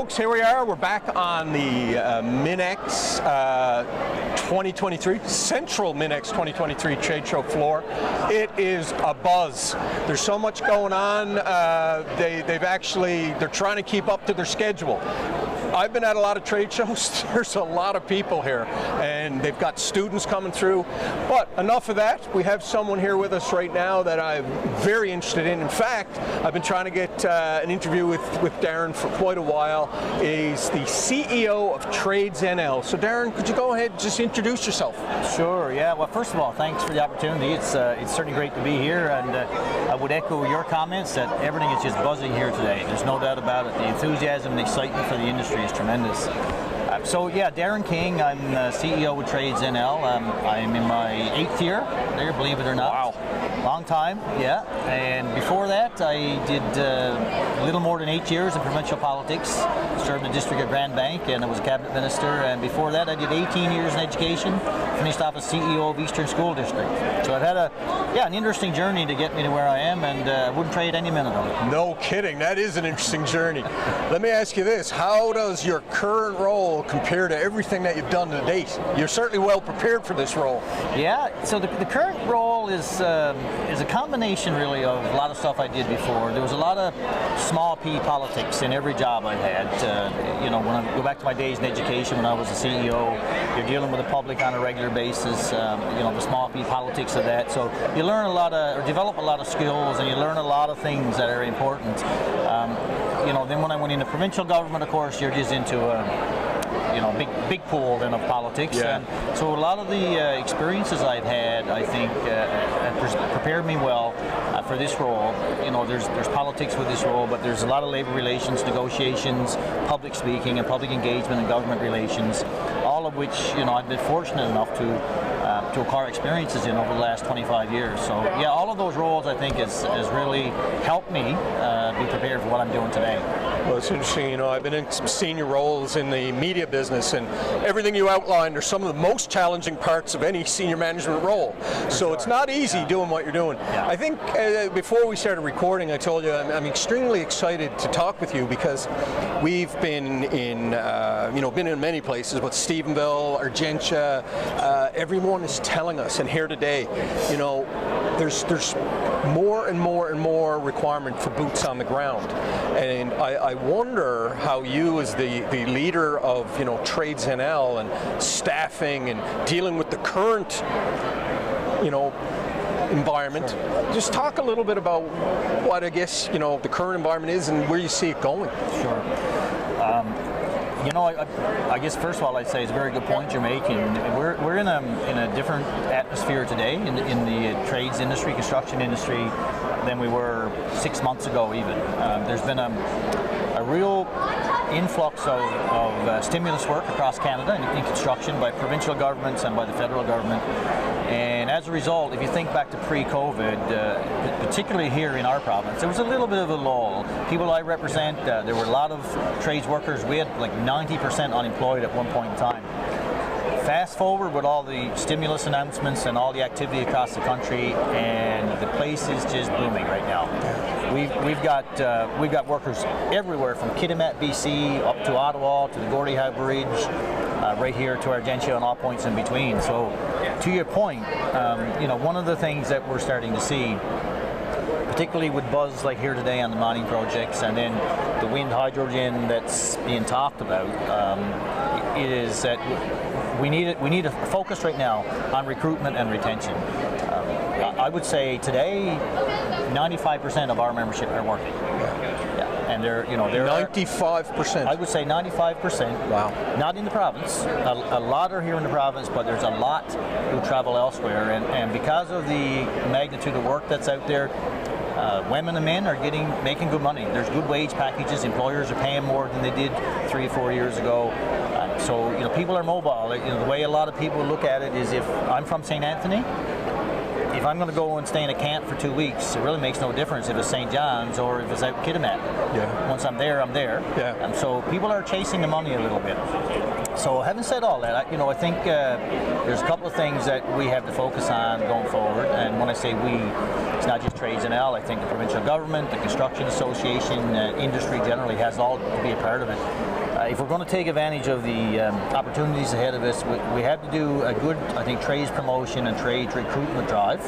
Folks, here we are. We're back on the MINEX 2023, Central MINEX 2023 trade show floor. It is a buzz. There's so much going on. They're trying to keep up to their schedule. I've been at a lot of trade shows. There's a lot of people here, and they've got students coming through. But enough of that. We have someone here with us right now that I'm very interested in. In fact, I've been trying to get an interview with Darin for quite a while. He's the CEO of Trades NL. So Darin, could you go ahead and just introduce yourself? Sure, yeah. Well, first of all, thanks for the opportunity. It's certainly great to be here, and I would echo your comments that everything is just buzzing here today. There's no doubt about it. The enthusiasm and excitement for the industry is tremendous. So yeah, Darin King, I'm CEO with Trades NL. I'm in my 8th year there, believe it or not. Wow. Long time, yeah. And before that, I did a little more than 8 years in provincial politics. Served in the district of Grand Bank, and I was a cabinet minister. And before that, I did 18 years in education. Finished off as CEO of Eastern School District. So I've had an interesting journey to get me to where I am, and I wouldn't trade any minute of it. No kidding, that is an interesting journey. Let me ask you this: how does your current role compare to everything that you've done to date? You're certainly well prepared for this role. Yeah. So the current role is a combination really of a lot of stuff I did before. There was a lot of small p politics in every job I had. When I go back to my days in education, when I was a CEO, you're dealing with the public on a regular basis. The small p politics of that. So you learn develop a lot of skills, and you learn a lot of things that are important. Then when I went into provincial government, of course, you're just into big pool then of politics. Yeah. And so a lot of the experiences I've had, I think, have prepared me well for this role. There's politics with this role, but there's a lot of labor relations, negotiations, public speaking, and public engagement and government relations, all of which I've been fortunate enough to acquire experiences in over the last 25 years. So yeah, all of those roles I think has really helped me be prepared for what I'm doing today. Well, it's interesting, I've been in some senior roles in the media business, and everything you outlined are some of the most challenging parts of any senior management role. So it's not easy doing what you're doing. Yeah. I think before we started recording, I told you I'm extremely excited to talk with you because we've been in many places, but Stephenville, Argentia, everyone is telling us, and here today, there's more and more and more requirement for boots on the ground. And I wonder how you, as the leader of Trades NL and staffing and dealing with the current environment, just talk a little bit about what I guess the current environment is and where you see it going. Sure. I guess first of all I'd say it's a very good point you're making. We're in a different atmosphere today in the trades industry, construction industry, than we were 6 months ago even. There's been a real influx of stimulus work across Canada in construction by provincial governments and by the federal government. And as a result, if you think back to pre-COVID, particularly here in our province, there was a little bit of a lull. People I represent, there were a lot of trades workers. We had like 90% unemployed at one point in time. Fast forward with all the stimulus announcements and all the activity across the country, and the place is just booming right now. We've got workers everywhere from Kitimat, BC, up to Ottawa, to the Gordie Howe Bridge, right here to Argentia, and all points in between. So, to your point, one of the things that we're starting to see, particularly with buzz like here today on the mining projects, and then the wind hydrogen that's being talked about, is that we need a focus right now on recruitment and retention. I would say today, 95% of our membership are working. Yeah. And they're 95%. I would say 95%. Wow. Not in the province. A lot are here in the province, but there's a lot who travel elsewhere. And because of the magnitude of work that's out there, women and men are making good money. There's good wage packages. Employers are paying more than they did 3 or 4 years ago. So people are mobile. The way a lot of people look at it is, if I'm from St. Anthony, if I'm going to go and stay in a camp for 2 weeks, it really makes no difference if it's St. John's or if it's out Kitimat. Yeah. Once I'm there, I'm there. Yeah. And so people are chasing the money a little bit. So having said all that, I think there's a couple of things that we have to focus on going forward. And when I say we, it's not just Trades NL. I think the provincial government, the construction association, industry generally has all to be a part of it. if we're going to take advantage of the opportunities ahead of us, we have to do a good, I think, trades promotion and trades recruitment drive.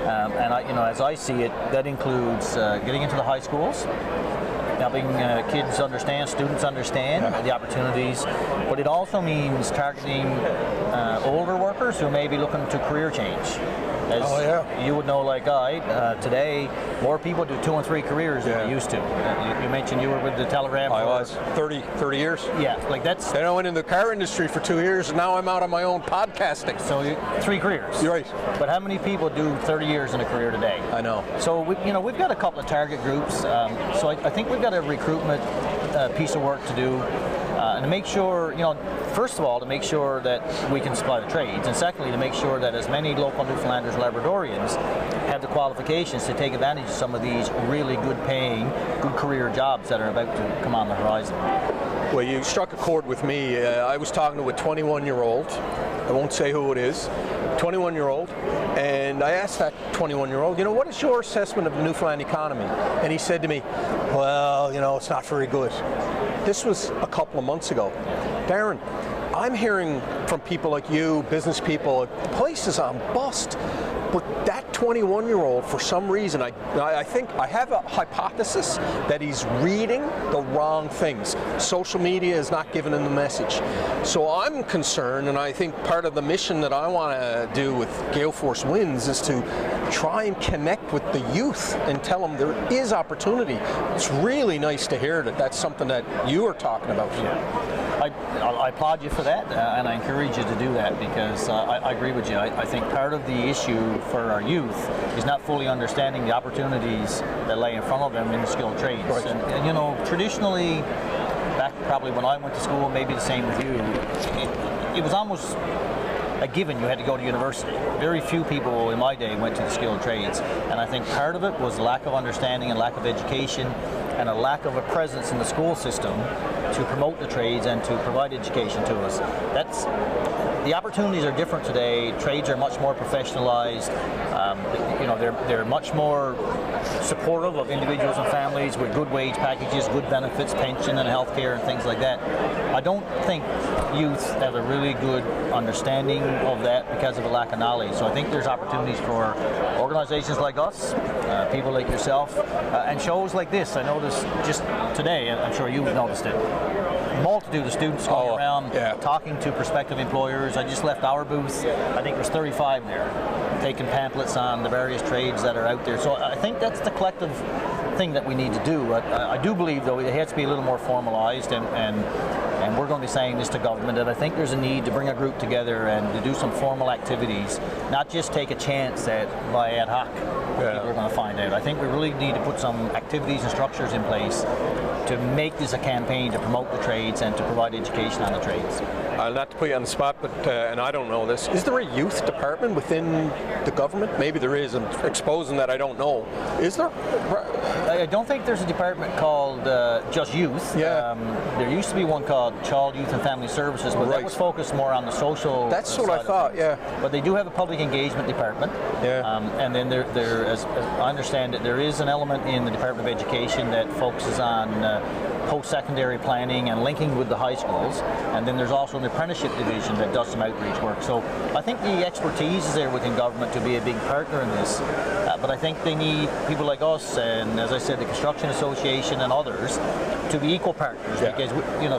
And as I see it, that includes getting into the high schools, helping kids understand, students understand the opportunities, but it also means targeting older workers who may be looking to career change. As you would know, like today, more people do 2 and 3 careers than they used to. You mentioned you were with the Telegram. I was 30 years. Yeah, like that's. Then I went in the car industry for 2 years, and now I'm out on my own podcasting. So 3 careers. You're right. But how many people do 30 years in a career today? I know. So we've got a couple of target groups. So I think we've got a recruitment piece of work to do. And to make sure, first of all, to make sure that we can supply the trades, and secondly, to make sure that as many local Newfoundlanders, Labradorians have the qualifications to take advantage of some of these really good paying, good career jobs that are about to come on the horizon. Well, you struck a chord with me. I was talking to a 21-year-old. I won't say who it is. 21-year-old, and I asked that 21-year-old, what is your assessment of the Newfoundland economy? And he said to me, well, it's not very good. This was a couple of months ago. Darin, I'm hearing from people like you, business people, the place is on bust. But that 21-year-old, for some reason, I think I have a hypothesis that he's reading the wrong things. Social media is not giving him the message. So I'm concerned, and I think part of the mission that I want to do with Gale Force Wins is to try and connect with the youth and tell them there is opportunity. It's really nice to hear that that's something that you are talking about. Yeah. I applaud you for that, and I encourage you to do that, because I agree with you. I think part of the issue for our youth is not fully understanding the opportunities that lay in front of them in the skilled trades. Right. And traditionally, back probably when I went to school, maybe the same with you, it was almost a given you had to go to university. Very few people in my day went to the skilled trades, and I think part of it was lack of understanding and lack of education and a lack of a presence in the school system to promote the trades and to provide education to us. The opportunities are different today. Trades are much more professionalized. They're much more supportive of individuals and families with good wage packages, good benefits, pension and healthcare and things like that. I don't think youth have a really good understanding of that because of a lack of knowledge. So I think there's opportunities for organizations like us, people like yourself, and shows like this. I noticed just today, and I'm sure you've noticed it, multitude of students going around talking to prospective employers. I just left our booth. I think there's 35 there, taking pamphlets on the various trades that are out there. So I think that's the collective thing that we need to do. I do believe, though, it has to be a little more formalized, and we're going to be saying this to government, that I think there's a need to bring a group together and to do some formal activities, not just take a chance that by ad hoc people are going to find out. I think we really need to put some activities and structures in place to make this a campaign to promote the trades and to provide education on the trades. Not to put you on the spot, but and I don't know this, is there a youth department within the government? Maybe there is. I'm exposing that I don't know. Is there? I don't think there's a department called just youth. Yeah. There used to be one called Child, Youth and Family Services, but that was focused more on the social. That's what I thought. Yeah. But they do have a public engagement department. Yeah. And then there, as I understand it, there is an element in the Department of Education that focuses on post-secondary planning and linking with the high schools, and then there's also an apprenticeship division that does some outreach work. So I think the expertise is there within government to be a big partner in this, but I think they need people like us, and as I said, the Construction Association and others, to be equal partners, because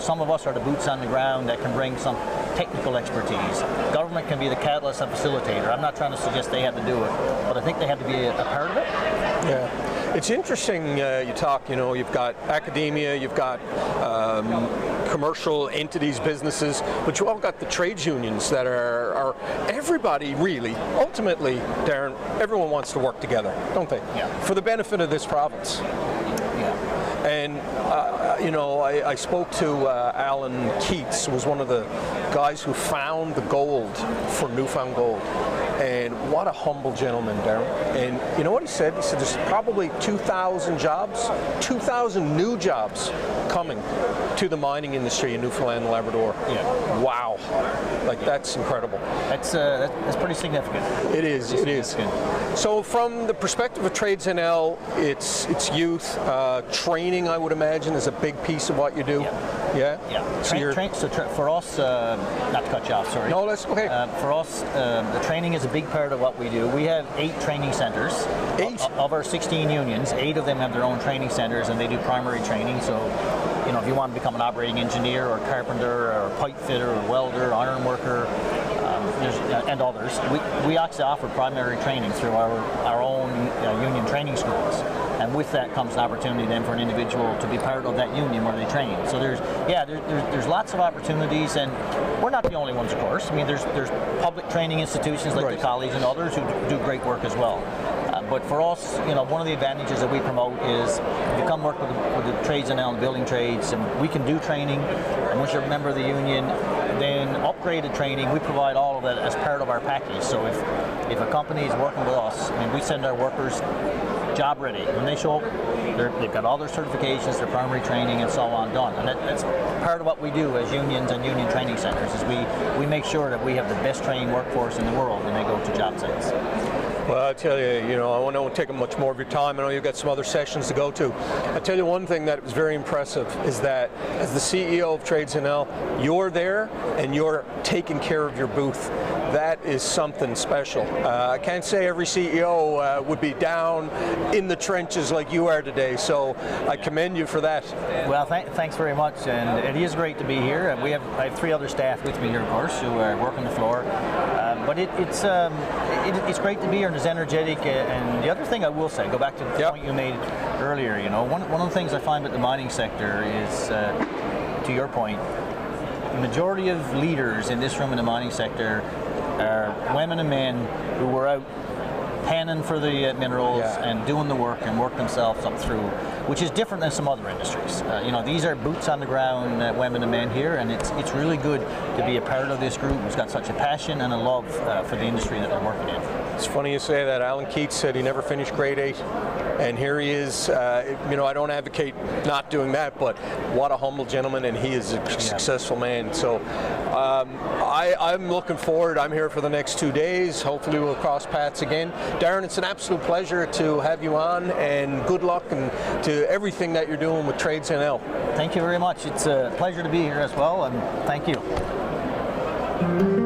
some of us are the boots on the ground that can bring some technical expertise. Government can be the catalyst and facilitator. I'm not trying to suggest they have to do it, but I think they have to be a part of it. Yeah. It's interesting, you talk, you've got academia, you've got commercial entities, businesses, but you all got the trades unions that are everybody really, ultimately, Darin, everyone wants to work together, don't they? Yeah. For the benefit of this province. Yeah. And, I spoke to Alan Keats, who was one of the guys who found the gold for Newfound Gold. And what a humble gentleman, Darin. And you know what he said? He said there's probably 2,000 jobs, 2,000 new jobs coming to the mining industry in Newfoundland and Labrador. Yeah. Wow. Like, that's incredible. That's pretty significant. It is. It is. So from the perspective of Trades NL, it's youth. Training, I would imagine, is a big piece of what you do. Yeah. Yeah? Yeah. So for us, not to cut you off, sorry. no, that's okay. For us, the training is a big part of what we do. We have 8 training centers. 8? Of our 16 unions, 8 of them have their own training centers, and they do primary training. So, if you want to become an operating engineer or carpenter or pipe fitter or welder, iron worker, and others, we actually offer primary training through our own union training schools. And with that comes an opportunity then for an individual to be part of that union where they train. So there's lots of opportunities, and we're not the only ones, of course. I mean, there's public training institutions like the college and others who do great work as well. But for us, one of the advantages that we promote is if you come work with the trades and the building trades, and we can do training, and once you're a member of the union, then upgraded training, we provide all of that as part of our package. So if a company is working with us, we send our workers job ready. When they show up, they've got all their certifications, their primary training, and so on done. And that's part of what we do as unions and union training centers, is we make sure that we have the best trained workforce in the world when they go to job sites. Well, I tell you, I won't take up much more of your time. I know you've got some other sessions to go to. I tell you one thing that was very impressive is that as the CEO of Trades NL, you're there and you're taking care of your booth. That is something special. I can't say every CEO would be down in the trenches like you are today, so I commend you for that. Well, thanks very much, and it is great to be here. And I have 3 other staff with me here, of course, who work on the floor. But it's great to be here, and it's energetic. And the other thing I will say, go back to the point you made earlier. One of the things I find with the mining sector is, to your point, the majority of leaders in this room in the mining sector are women and men who were out panning for the minerals and doing the work and work themselves up through, which is different than some other industries. These are boots on the ground women and men here, and it's really good to be a part of this group who's got such a passion and a love for the industry that they're working in. It's funny you say that. Alan Keats said he never finished grade 8, and here he is. I don't advocate not doing that, but what a humble gentleman, and he is a successful man. So I'm looking forward. I'm here for the next 2 days. Hopefully we'll cross paths again. Darin, it's an absolute pleasure to have you on, and good luck and to everything that you're doing with Trades NL. Thank you very much. It's a pleasure to be here as well, and thank you.